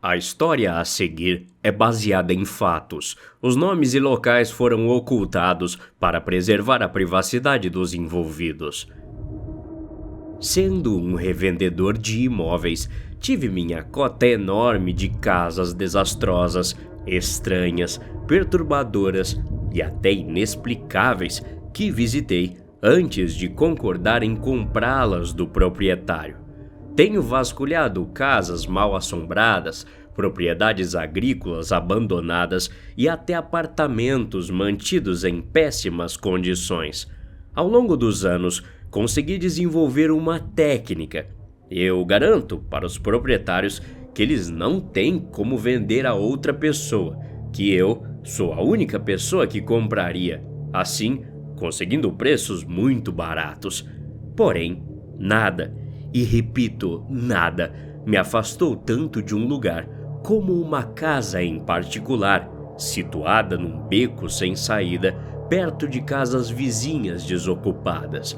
A história a seguir é baseada em fatos. Os nomes e locais foram ocultados para preservar a privacidade dos envolvidos. Sendo um revendedor de imóveis, tive minha cota enorme de casas desastrosas, estranhas, perturbadoras e até inexplicáveis que visitei antes de concordar em comprá-las do proprietário. Tenho vasculhado casas mal assombradas, propriedades agrícolas abandonadas e até apartamentos mantidos em péssimas condições. Ao longo dos anos, consegui desenvolver uma técnica. Eu garanto para os proprietários que eles não têm como vender a outra pessoa, que eu sou a única pessoa que compraria, assim conseguindo preços muito baratos. Porém, nada, e repito, nada, me afastou tanto de um lugar como uma casa em particular, situada num beco sem saída, perto de casas vizinhas desocupadas.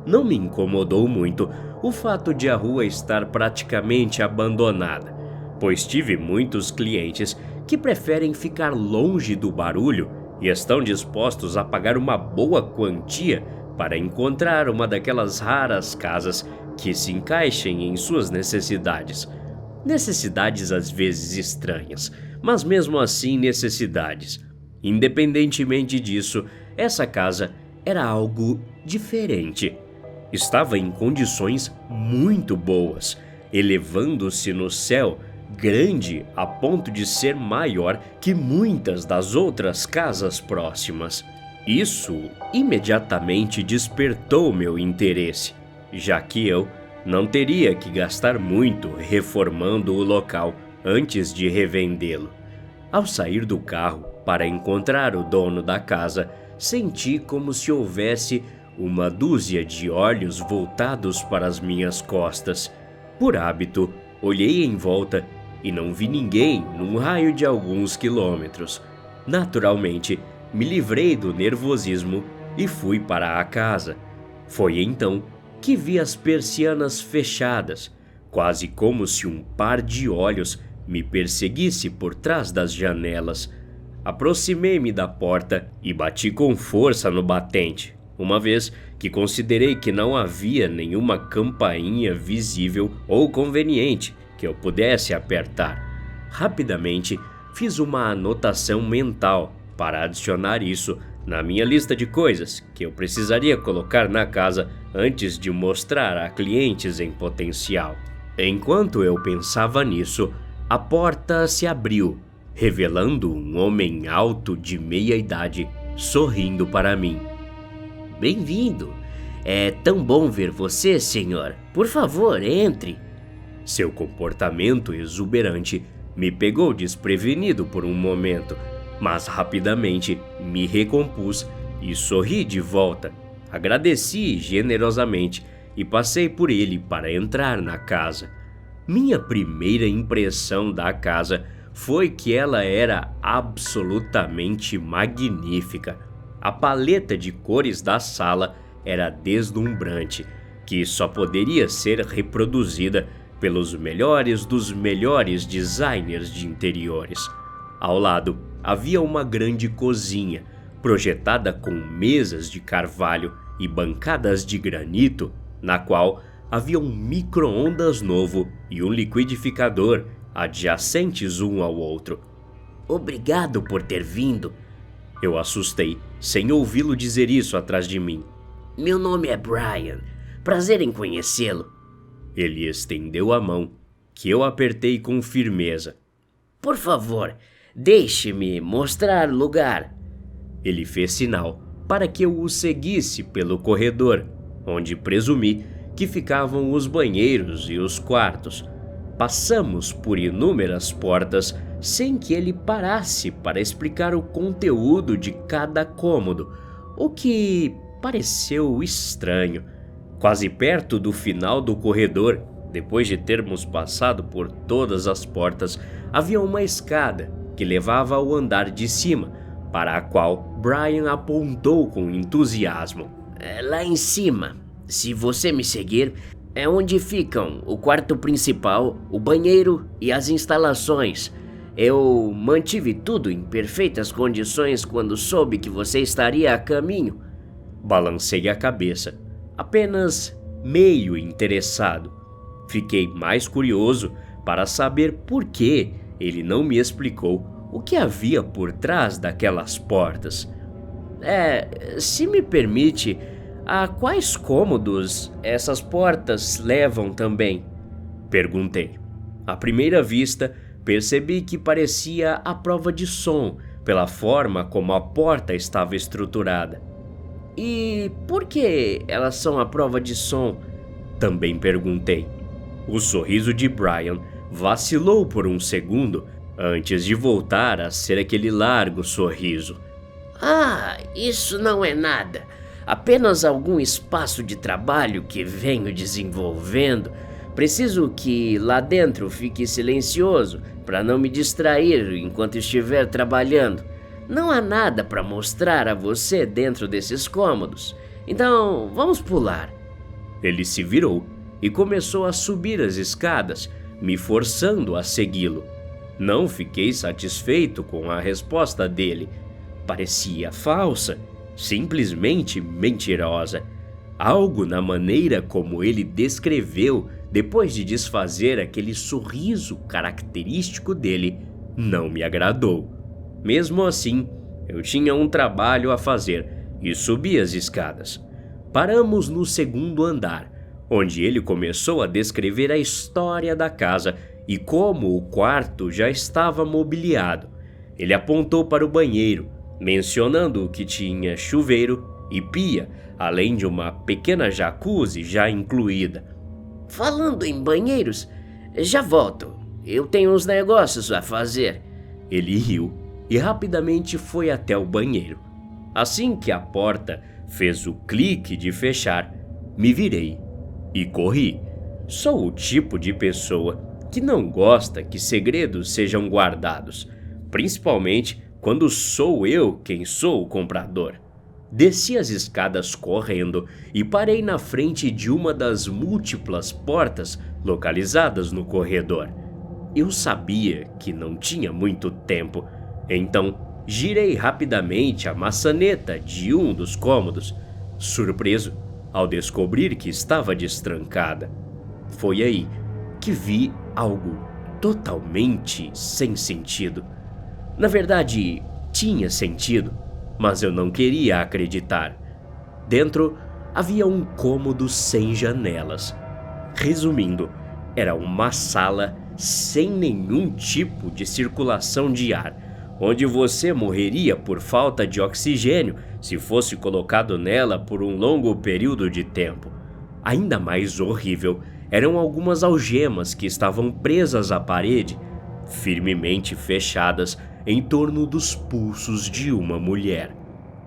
Não me incomodou muito o fato de a rua estar praticamente abandonada, pois tive muitos clientes que preferem ficar longe do barulho e estão dispostos a pagar uma boa quantia para encontrar uma daquelas raras casas que se encaixem em suas necessidades. Necessidades às vezes estranhas, mas mesmo assim necessidades. Independentemente disso, essa casa era algo diferente. Estava em condições muito boas, elevando-se no céu, grande a ponto de ser maior que muitas das outras casas próximas. Isso imediatamente despertou meu interesse, já que eu não teria que gastar muito reformando o local antes de revendê-lo. Ao sair do carro para encontrar o dono da casa, senti como se houvesse uma dúzia de olhos voltados para as minhas costas. Por hábito, olhei em volta e não vi ninguém num raio de alguns quilômetros. Naturalmente, me livrei do nervosismo e fui para a casa. Foi então que vi as persianas fechadas, quase como se um par de olhos me perseguisse por trás das janelas. Aproximei-me da porta e bati com força no batente, uma vez que considerei que não havia nenhuma campainha visível ou conveniente que eu pudesse apertar. Rapidamente, fiz uma anotação mental para adicionar isso na minha lista de coisas que eu precisaria colocar na casa antes de mostrar a clientes em potencial. Enquanto eu pensava nisso, a porta se abriu, revelando um homem alto de meia idade, sorrindo para mim. Bem-vindo! É tão bom ver você, senhor. Por favor, entre. Seu comportamento exuberante me pegou desprevenido por um momento, mas rapidamente me recompus e sorri de volta. Agradeci generosamente e passei por ele para entrar na casa. Minha primeira impressão da casa foi que ela era absolutamente magnífica. A paleta de cores da sala era deslumbrante, que só poderia ser reproduzida pelos melhores dos melhores designers de interiores. Ao lado havia uma grande cozinha, projetada com mesas de carvalho e bancadas de granito, na qual havia um micro-ondas novo e um liquidificador adjacentes um ao outro. Obrigado por ter vindo. Eu assustei, sem ouvi-lo dizer isso atrás de mim. Meu nome é Brian. Prazer em conhecê-lo. Ele estendeu a mão, que eu apertei com firmeza. Por favor, deixe-me mostrar o lugar. Ele fez sinal para que eu o seguisse pelo corredor, onde presumi que ficavam os banheiros e os quartos. Passamos por inúmeras portas sem que ele parasse para explicar o conteúdo de cada cômodo, o que pareceu estranho. Quase perto do final do corredor, depois de termos passado por todas as portas, havia uma escada que levava ao andar de cima, para a qual Brian apontou com entusiasmo. Lá em cima, se você me seguir, É onde ficam o quarto principal, o banheiro e as instalações. Eu mantive tudo em perfeitas condições quando soube que você estaria a caminho. Balancei a cabeça, apenas meio interessado. Fiquei mais curioso para saber por que ele não me explicou o que havia por trás daquelas portas. Se me permite, a quais cômodos essas portas levam também? Perguntei. À primeira vista, percebi que parecia a prova de som pela forma como a porta estava estruturada. E por que elas são a prova de som? Também perguntei. O sorriso de Brian vacilou por um segundo antes de voltar a ser aquele largo sorriso. Isso não é nada. Apenas algum espaço de trabalho que venho desenvolvendo. Preciso que lá dentro fique silencioso para não me distrair enquanto estiver trabalhando. Não há nada para mostrar a você dentro desses cômodos. Então, vamos pular. Ele se virou e começou a subir as escadas, me forçando a segui-lo. Não fiquei satisfeito com a resposta dele. Parecia falsa, simplesmente mentirosa. Algo na maneira como ele descreveu depois de desfazer aquele sorriso característico dele não me agradou. Mesmo assim, eu tinha um trabalho a fazer e subi as escadas. Paramos no segundo andar, onde ele começou a descrever a história da casa e como o quarto já estava mobiliado. Ele apontou para o banheiro, mencionando que tinha chuveiro e pia, além de uma pequena jacuzzi já incluída. Falando em banheiros, já volto. Eu tenho uns negócios a fazer. Ele riu e rapidamente foi até o banheiro. Assim que a porta fez o clique de fechar, me virei e corri. Sou o tipo de pessoa que não gosta que segredos sejam guardados, principalmente quando sou eu quem sou o comprador. Desci as escadas correndo e parei na frente de uma das múltiplas portas localizadas no corredor. Eu sabia que não tinha muito tempo, então girei rapidamente a maçaneta de um dos cômodos, surpreso ao descobrir que estava destrancada. Foi aí que vi algo totalmente sem sentido. Na verdade, tinha sentido, mas eu não queria acreditar. Dentro havia um cômodo sem janelas. Resumindo, era uma sala sem nenhum tipo de circulação de ar, onde você morreria por falta de oxigênio se fosse colocado nela por um longo período de tempo. Ainda mais horrível eram algumas algemas que estavam presas à parede, firmemente fechadas em torno dos pulsos de uma mulher.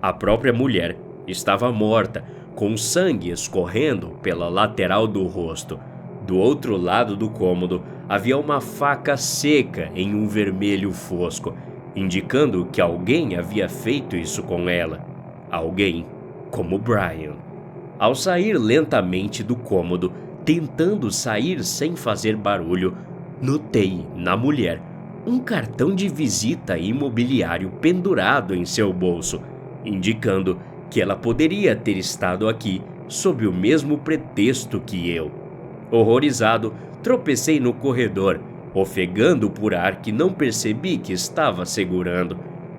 A própria mulher estava morta, com sangue escorrendo pela lateral do rosto. Do outro lado do cômodo havia uma faca seca em um vermelho fosco, indicando que alguém havia feito isso com ela. Alguém como Brian. Ao sair lentamente do cômodo, tentando sair sem fazer barulho, notei na mulher um cartão de visita imobiliário pendurado em seu bolso, indicando que ela poderia ter estado aqui sob o mesmo pretexto que eu. Horrorizado, tropecei no corredor, ofegando por ar que não percebi que estava segurando.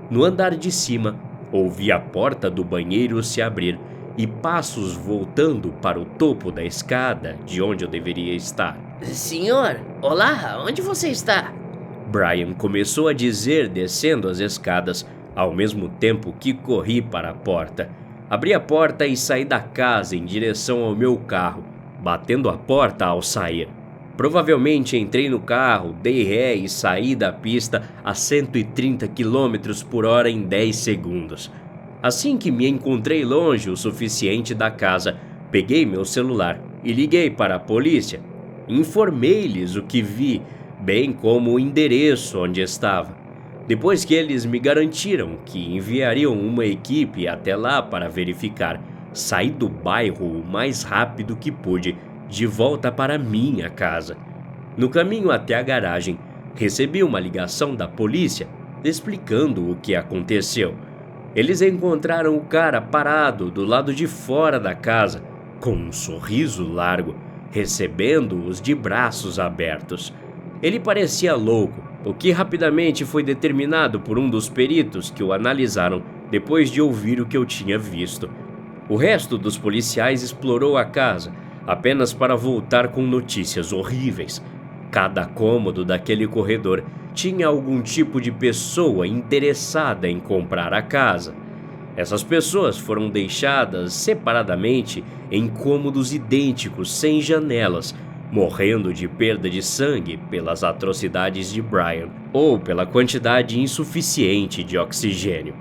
No andar de cima, ouvi a porta do banheiro se abrir e passos voltando para o topo da escada de onde eu deveria estar. Senhor, olá, onde você está? Brian começou a dizer descendo as escadas, ao mesmo tempo que corri para a porta. Abri a porta e saí da casa em direção ao meu carro, batendo a porta ao sair. Provavelmente entrei no carro, dei ré e saí da pista a 130 km por hora em 10 segundos. Assim que me encontrei longe o suficiente da casa, peguei meu celular e liguei para a polícia. Informei-lhes o que vi, bem como o endereço onde estava. Depois que eles me garantiram que enviariam uma equipe até lá para verificar, saí do bairro o mais rápido que pude de volta para minha casa. No caminho até a garagem, recebi uma ligação da polícia explicando o que aconteceu. Eles encontraram o cara parado do lado de fora da casa, com um sorriso largo, recebendo-os de braços abertos. Ele parecia louco, o que rapidamente foi determinado por um dos peritos que o analisaram depois de ouvir o que eu tinha visto. O resto dos policiais explorou a casa, apenas para voltar com notícias horríveis. Cada cômodo daquele corredor tinha algum tipo de pessoa interessada em comprar a casa. Essas pessoas foram deixadas separadamente em cômodos idênticos sem janelas, morrendo de perda de sangue pelas atrocidades de Brian ou pela quantidade insuficiente de oxigênio.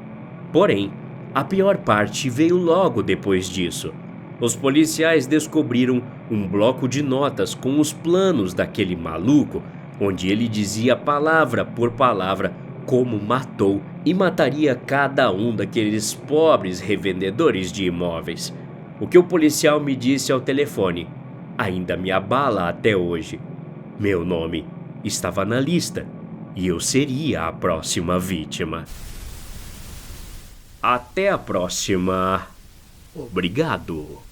Porém, a pior parte veio logo depois disso. Os policiais descobriram um bloco de notas com os planos daquele maluco, onde ele dizia palavra por palavra como matou e mataria cada um daqueles pobres revendedores de imóveis. O que o policial me disse ao telefone ainda me abala até hoje. Meu nome estava na lista e eu seria a próxima vítima. Até a próxima. Obrigado.